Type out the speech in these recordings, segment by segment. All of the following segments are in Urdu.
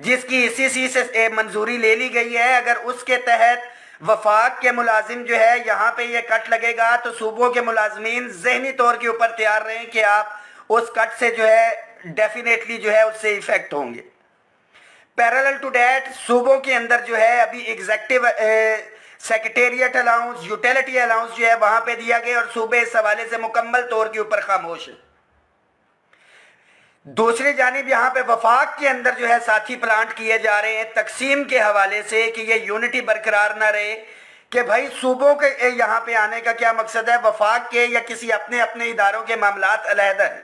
جس کی ECC سے منظوری لے لی گئی ہے، اگر اس کے تحت وفاق کے ملازم جو ہے یہاں پہ یہ کٹ لگے گا تو صوبوں کے ملازمین ذہنی طور کے اوپر تیار رہیں کہ آپ اس کٹ سے جو ہے ڈیفینیٹلی جو ہے اس سے ایفیکٹ ہوں گے۔ پیرالل ٹو ڈیٹ صوبوں کے اندر جو ہے ابھی executive secretariat allowance, utility allowance جو ہے وہاں پہ دیا گیا اور صوبے اس حوالے سے مکمل طور کے اوپر خاموش ہے۔ دوسری جانب یہاں پہ وفاق کے اندر جو ہے ساتھی پلانٹ کیے جا رہے ہیں تقسیم کے حوالے سے کہ یہ یونٹی برقرار نہ رہے کہ بھائی صوبوں کے یہاں پہ آنے کا کیا مقصد ہے، وفاق کے یا کسی اپنے اداروں کے معاملات علیحدہ ہیں،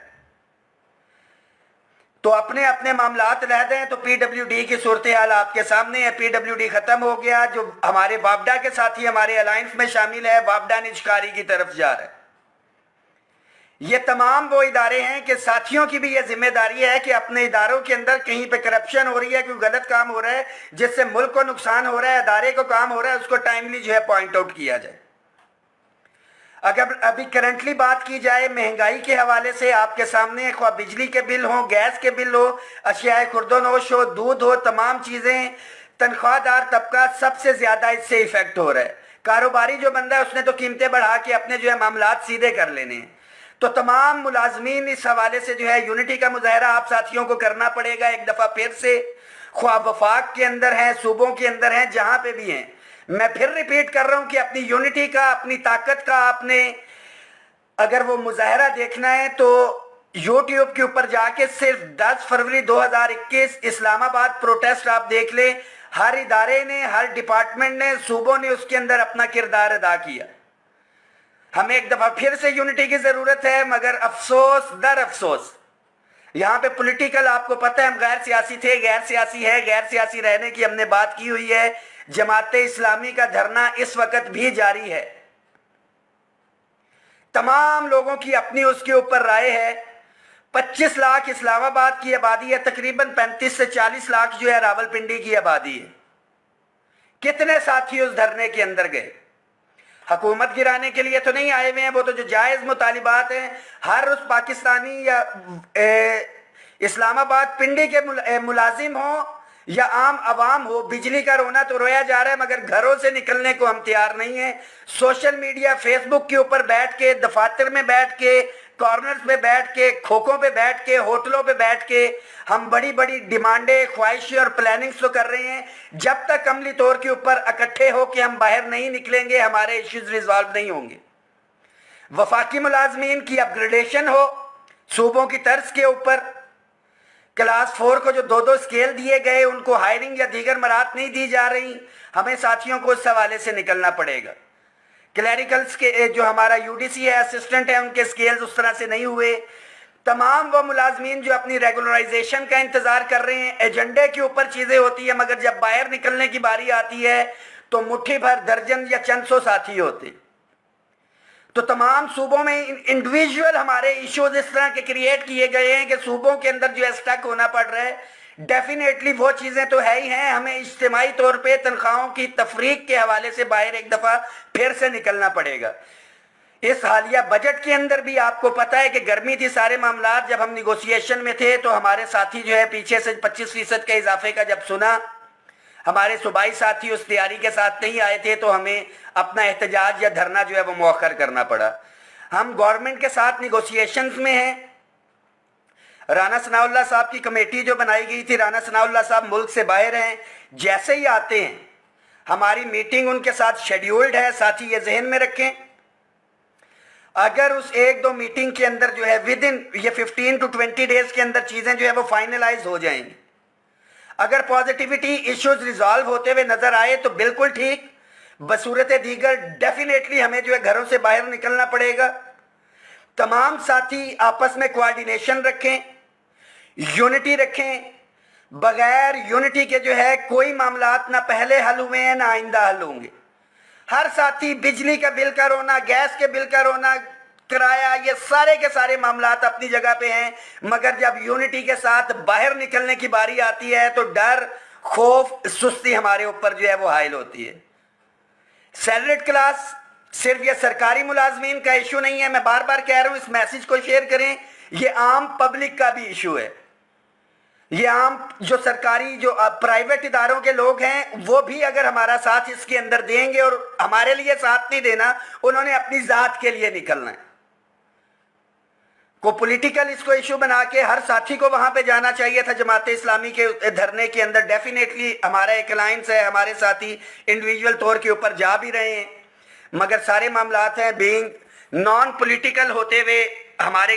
تو اپنے معاملات علیحدہ ہیں تو PWD کی صورتحال آپ کے سامنے ہے۔ PWD ختم ہو گیا، جو ہمارے وابڈا کے ساتھی ہمارے الائنس میں شامل ہے، وابڈا نجکاری کی طرف جا رہا ہے۔ یہ تمام وہ ادارے ہیں کہ ساتھیوں کی بھی یہ ذمہ داری ہے کہ اپنے اداروں کے اندر کہیں پہ کرپشن ہو رہی ہے، کوئی غلط کام ہو رہا ہے جس سے ملک کو نقصان ہو رہا ہے، ادارے کو کام ہو رہا ہے، اس کو ٹائملی جو ہے پوائنٹ آؤٹ کیا جائے۔ اگر ابھی کرنٹلی بات کی جائے مہنگائی کے حوالے سے آپ کے سامنے خواہ بجلی کے بل ہوں، گیس کے بل ہو، اشیاء خرد و نوش ہو، دودھ ہو، تمام چیزیں، تنخواہ دار طبقہ سب سے زیادہ اس سے ایفیکٹ ہو رہا ہے۔ کاروباری جو بندہ ہے اس نے تو قیمتیں بڑھا کے اپنے جو ہے معاملات سیدھے کر لینے ہیں، تو تمام ملازمین اس حوالے سے جو ہے یونٹی کا مظاہرہ آپ ساتھیوں کو کرنا پڑے گا ایک دفعہ پھر سے، خواہ وفاق کے اندر ہیں، صوبوں کے اندر ہیں، جہاں پہ بھی ہیں۔ میں پھر ریپیٹ کر رہا ہوں کہ اپنی یونٹی کا، اپنی طاقت کا آپ نے اگر وہ مظاہرہ دیکھنا ہے تو یوٹیوب کے اوپر جا کے صرف 10 فروری 2021 اسلام آباد پروٹیسٹ آپ دیکھ لیں، ہر ادارے نے، ہر ڈپارٹمنٹ نے، صوبوں نے اس کے اندر اپنا کردار ادا کیا۔ ہمیں ایک دفعہ پھر سے یونٹی کی ضرورت ہے، مگر افسوس در افسوس یہاں پہ پولیٹیکل آپ کو پتہ ہے ہم غیر سیاسی تھے، غیر سیاسی ہے، غیر سیاسی رہنے کی ہم نے بات کی ہوئی ہے۔ جماعت اسلامی کا دھرنا اس وقت بھی جاری ہے، تمام لوگوں کی اپنی اس کے اوپر رائے ہے۔ 25 لاکھ اسلام آباد کی آبادی ہے، تقریباً 35 سے 40 لاکھ جو ہے راول پنڈی کی آبادی ہے۔ کتنے ساتھی اس دھرنے کے اندر گئے؟ حکومت گرانے کے لیے تو نہیں آئے ہوئے ہیں، وہ تو جو جائز مطالبات ہیں ہر اس پاکستانی یا اسلام آباد پنڈی کے ملازم ہوں یا عام عوام ہو، بجلی کا رونا تو رویا جا رہا ہے مگر گھروں سے نکلنے کو ہم تیار نہیں ہیں۔ سوشل میڈیا، فیس بک کے اوپر بیٹھ کے، دفاتر میں بیٹھ کے، کارنرز پہ بیٹھ کے، کھوکھوں پہ بیٹھ کے، ہوٹلوں پہ بیٹھ کے ہم بڑی بڑی ڈیمانڈیں، خواہشیں اور پلاننگز تو کر رہے ہیں۔ جب تک عملی طور کے اوپر اکٹھے ہو کے ہم باہر نہیں نکلیں گے ہمارے ایشوز ریزالو نہیں ہوں گے۔ وفاقی ملازمین کی اپ گریڈیشن ہو صوبوں کی طرز کے اوپر، کلاس 4 کو جو 2 سکیل دیے گئے ان کو ہائرنگ یا دیگر مراحت نہیں دی جا رہی، ہمیں ساتھیوں کو اس حوالے سے نکلنا پڑے گا۔ کلیریکلز کے جو ہمارا UDC ہے، اسسٹنٹ ہے، ان کے سکیلز اس طرح سے نہیں ہوئے۔ تمام وہ ملازمین جو اپنی ریگولرائزیشن کا انتظار کر رہے ہیں، ایجنڈے کے اوپر چیزیں ہوتی ہیں مگر جب باہر نکلنے کی باری آتی ہے تو مٹھی بھر، درجن یا چند سو ساتھی ہوتے۔ تو تمام صوبوں میں انڈیویجول ہمارے ایشوز اس طرح کے کریٹ کیے گئے ہیں کہ صوبوں کے اندر جو ہے سٹک ہونا پڑ رہا ہے۔ ڈیفینیٹلی وہ چیزیں تو ہے ہی ہیں، ہمیں اجتماعی طور پہ تنخواہوں کی تفریق کے حوالے سے باہر ایک دفعہ پھر سے نکلنا پڑے گا۔ اس حالیہ بجٹ کے اندر بھی آپ کو پتہ ہے کہ گرمی تھی، سارے معاملات، جب ہم نیگوسیشن میں تھے تو ہمارے ساتھی جو ہے پیچھے سے 25% کے اضافے کا جب سنا، ہمارے صوبائی ساتھی اس تیاری کے ساتھ نہیں آئے تھے تو ہمیں اپنا احتجاج یا دھرنا جو ہے وہ مؤخر کرنا پڑا۔ ہم گورنمنٹ کے ساتھ نیگوسیشنز میں ہیں۔ رانا ثناء اللہ صاحب کی کمیٹی جو بنائی گئی تھی، رانا ثناء اللہ صاحب ملک سے باہر ہیں، جیسے ہی آتے ہیں ہماری میٹنگ ان کے ساتھ شیڈیولڈ ہے، ساتھی یہ ذہن میں رکھیں۔ اگر اس 1-2 میٹنگ کے اندر جو ہے ودن یہ 15 to 20 ڈیز کے اندر چیزیں جو ہے وہ فائنلائز ہو جائیں گی، اگر پازیٹیوٹی ایشوز ریزالو ہوتے ہوئے نظر آئے تو بالکل ٹھیک، بصورت دیگر ڈیفینیٹلی ہمیں جو ہے گھروں سے باہر نکلنا پڑے گا۔ تمام ساتھی آپس میں کوارڈینیشن رکھیں، یونٹی رکھیں۔ بغیر یونٹی کے جو ہے کوئی معاملات نہ پہلے حل ہوئے ہیں نہ آئندہ حل ہوں گے۔ ہر ساتھی بجلی کا بل کا رونا، گیس کے بل کا رونا، کرایہ، یہ سارے کے سارے معاملات اپنی جگہ پہ ہیں مگر جب یونٹی کے ساتھ باہر نکلنے کی باری آتی ہے تو ڈر، خوف، سستی ہمارے اوپر جو ہے وہ حائل ہوتی ہے۔ سیلریڈ کلاس صرف یہ سرکاری ملازمین کا ایشو نہیں ہے، میں بار بار کہہ رہا ہوں اس میسج کو شیئر کریں، یہ عام پبلک کا بھی ایشو ہے۔ یہ عام جو سرکاری جو پرائیویٹ اداروں کے لوگ ہیں وہ بھی اگر ہمارا ساتھ اس کے اندر دیں گے، اور ہمارے لیے ساتھ نہیں دینا، انہوں نے اپنی ذات کے لیے نکلنا ہے. کو پولیٹیکل اس کو ایشو بنا کے ہر ساتھی کو وہاں پہ جانا چاہیے تھا جماعت اسلامی کے دھرنے کے اندر. ڈیفینیٹلی ہمارا ایک الائنس ہے، ہمارے ساتھی انڈیویجول طور کے اوپر جا بھی رہے ہیں، مگر سارے معاملات ہیں بینگ نان پولیٹیکل ہوتے ہوئے ہمارے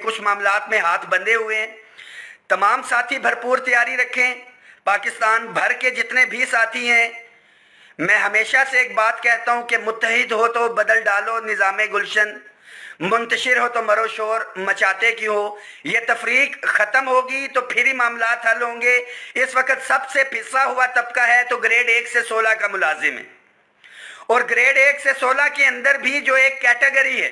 کچھ معاملات میں ہاتھ بندھے ہوئے ہیں. تمام ساتھی بھرپور تیاری رکھیں. پاکستان بھر کے جتنے بھی ساتھی ہیں، میں ہمیشہ سے ایک بات کہتا ہوں کہ متحد ہو تو بدل ڈالو نظام گلشن، منتشر ہو تو مرو شور مچاتے کیوں ہو. یہ تفریق ختم ہوگی تو پھر ہی معاملات حل ہوں گے. اس وقت سب سے پھنسا ہوا طبقہ ہے تو گریڈ 1 سے 16 کا ملازم ہے، اور گریڈ 1 سے 16 کے اندر بھی جو ایک کیٹیگری ہے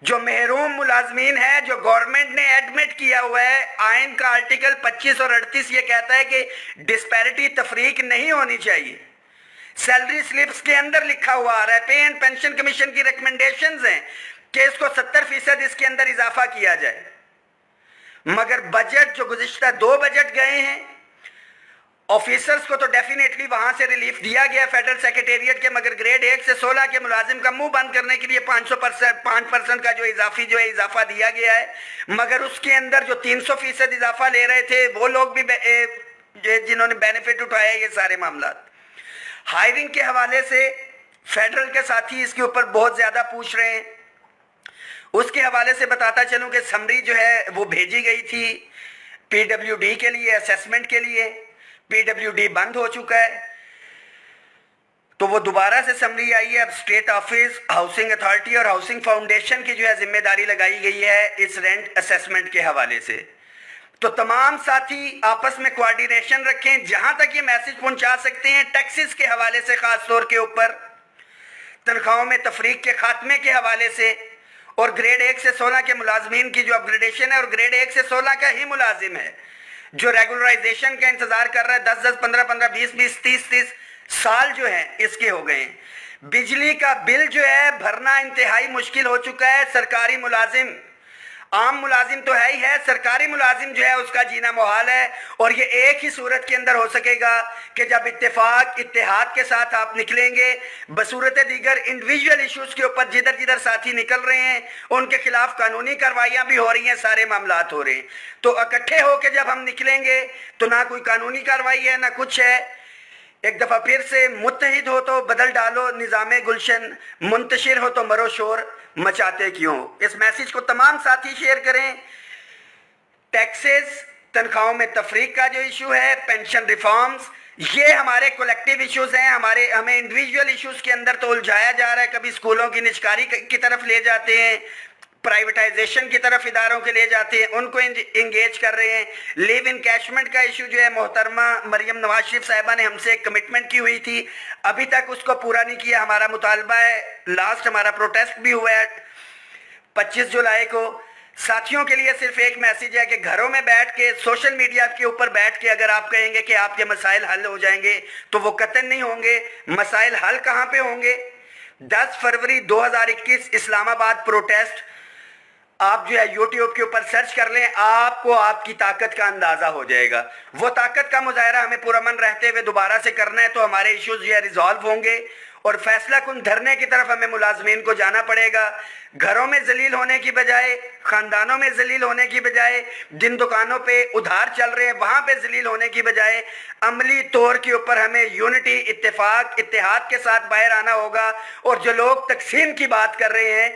جو محروم ملازمین ہے، جو گورنمنٹ نے ایڈمٹ کیا ہوا ہے. آئین کا آرٹیکل 25 اور 38 یہ کہتا ہے کہ ڈسپیرٹی تفریق نہیں ہونی چاہیے. سیلری سلپس کے اندر لکھا ہوا آ رہا ہے، پے اینڈ پینشن کمیشن کی ریکمنڈیشنز ہیں کہ اس کو 70% اس کے اندر اضافہ کیا جائے. مگر بجٹ جو گزشتہ 2 بجٹ گئے ہیں، آفیسرز کو تو ڈیفینیٹلی وہاں سے ریلیف دیا گیا فیڈرل سیکریٹریٹ کے، مگر گریڈ 1 سے 16 کے ملازم کا منہ بند کرنے کے لیے 5% کا جو اضافہ دیا گیا ہے. مگر اس کے اندر جو 300% اضافہ لے رہے تھے وہ لوگ بھی جنہوں نے بینیفٹ اٹھایا. یہ سارے معاملات ہائرنگ کے حوالے سے فیڈرل کے ساتھی اس کے اوپر بہت زیادہ پوچھ رہے ہیں. اس کے حوالے سے بتاتا چلوں کہ سمری جو ہے وہ بھیجی گئی تھی پی ڈبلیو ڈی کے لیے، اسیسمنٹ کے لیے. پی ڈبلیو ڈی بند ہو چکا ہے تو وہ دوبارہ سے سمری آئی ہے. اب اسٹیٹ آفس، ہاؤسنگ اتھارٹی اور ہاؤسنگ فاؤنڈیشن کی جو ہے ذمہ داری لگائی گئی ہے اس رینٹ اسیسمنٹ کے حوالے سے. تو تمام ساتھی آپس میں کوارڈینیشن رکھیں. جہاں تک یہ میسج پہنچا سکتے ہیں ٹیکسز کے حوالے سے، خاص طور کے اوپر تنخواہوں میں تفریق کے خاتمے کے حوالے سے، اور گریڈ 1 سے 16 کے ملازمین کی جو اپگریڈیشن ہے، اور گریڈ 1 سے 16 کا ہی ملازم ہے جو ریگولرائزیشن کا انتظار کر رہا ہے. 10 15 20 30 سال جو ہیں اس کے ہو گئے ہیں. بجلی کا بل جو ہے بھرنا انتہائی مشکل ہو چکا ہے. سرکاری ملازم، عام ملازم تو ہے ہی ہے، سرکاری ملازم جو ہے اس کا جینا محال ہے. اور یہ ایک ہی صورت کے اندر ہو سکے گا کہ جب اتفاق اتحاد کے ساتھ آپ نکلیں گے. بصورت دیگر انڈیویجول ایشوز کے اوپر جدھر جدھر ساتھی نکل رہے ہیں ان کے خلاف قانونی کارروائیاں بھی ہو رہی ہیں، سارے معاملات ہو رہے ہیں. تو اکٹھے ہو کے جب ہم نکلیں گے تو نہ کوئی قانونی کارروائی ہے نہ کچھ ہے. ایک دفعہ پھر سے متحد ہو تو بدل ڈالو نظام گلشن، منتشر ہو تو مرو شور مچاتے کیوں. اس میسج کو تمام ساتھی شیئر کریں. ٹیکسز، تنخواہوں میں تفریق کا جو ایشو ہے، پینشن ریفارمز، یہ ہمارے کولیکٹیو ایشوز ہیں. ہمیں انڈیویجول ایشوز کے اندر تو الجھایا جا رہا ہے. کبھی اسکولوں کی نجکاری کی طرف لے جاتے ہیں، پرائیویٹائزیشن کی طرف اداروں کے لے جاتے ہیں، ان کو انگیج کر رہے ہیں. لیو انکیشمنٹ کا ایشو جو ہے محترمہ مریم نواز شریف صاحبہ نے ہم سے ایک کمٹمنٹ کی ہوئی تھی، ابھی تک اس کو پورا نہیں کیا. ہمارا مطالبہ ہے، لاسٹ ہمارا پروٹیسٹ بھی ہوا ہے 25 جولائی کو. ساتھیوں کے لیے صرف ایک میسیج ہے کہ گھروں میں بیٹھ کے، سوشل میڈیا کے اوپر بیٹھ کے اگر آپ کہیں گے کہ آپ کے مسائل حل ہو جائیں گے تو وہ قطعاً نہیں ہوں گے. مسائل حل کہاں پہ ہوں گے؟ 10 فروری 2021 اسلام آباد پروٹیسٹ. آپ جو ہے یوٹیوب کے اوپر سرچ کر لیں، آپ کو آپ کی طاقت کا اندازہ ہو جائے گا. وہ طاقت کا مظاہرہ ہمیں پرامن رہتے ہوئے دوبارہ سے کرنا ہے تو ہمارے ایشوز جو ہے ریزالو ہوں گے، اور فیصلہ کن دھرنے کی طرف ہمیں ملازمین کو جانا پڑے گا. گھروں میں ذلیل ہونے کی بجائے، خاندانوں میں ذلیل ہونے کی بجائے، جن دکانوں پہ ادھار چل رہے ہیں وہاں پہ ذلیل ہونے کی بجائے عملی طور کے اوپر ہمیں یونٹی، اتفاق، اتحاد کے ساتھ باہر آنا ہوگا. اور جو لوگ تقسیم کی بات کر رہے ہیں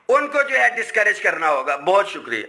ان کو جو ہے ڈسکریج کرنا ہوگا. بہت شکریہ.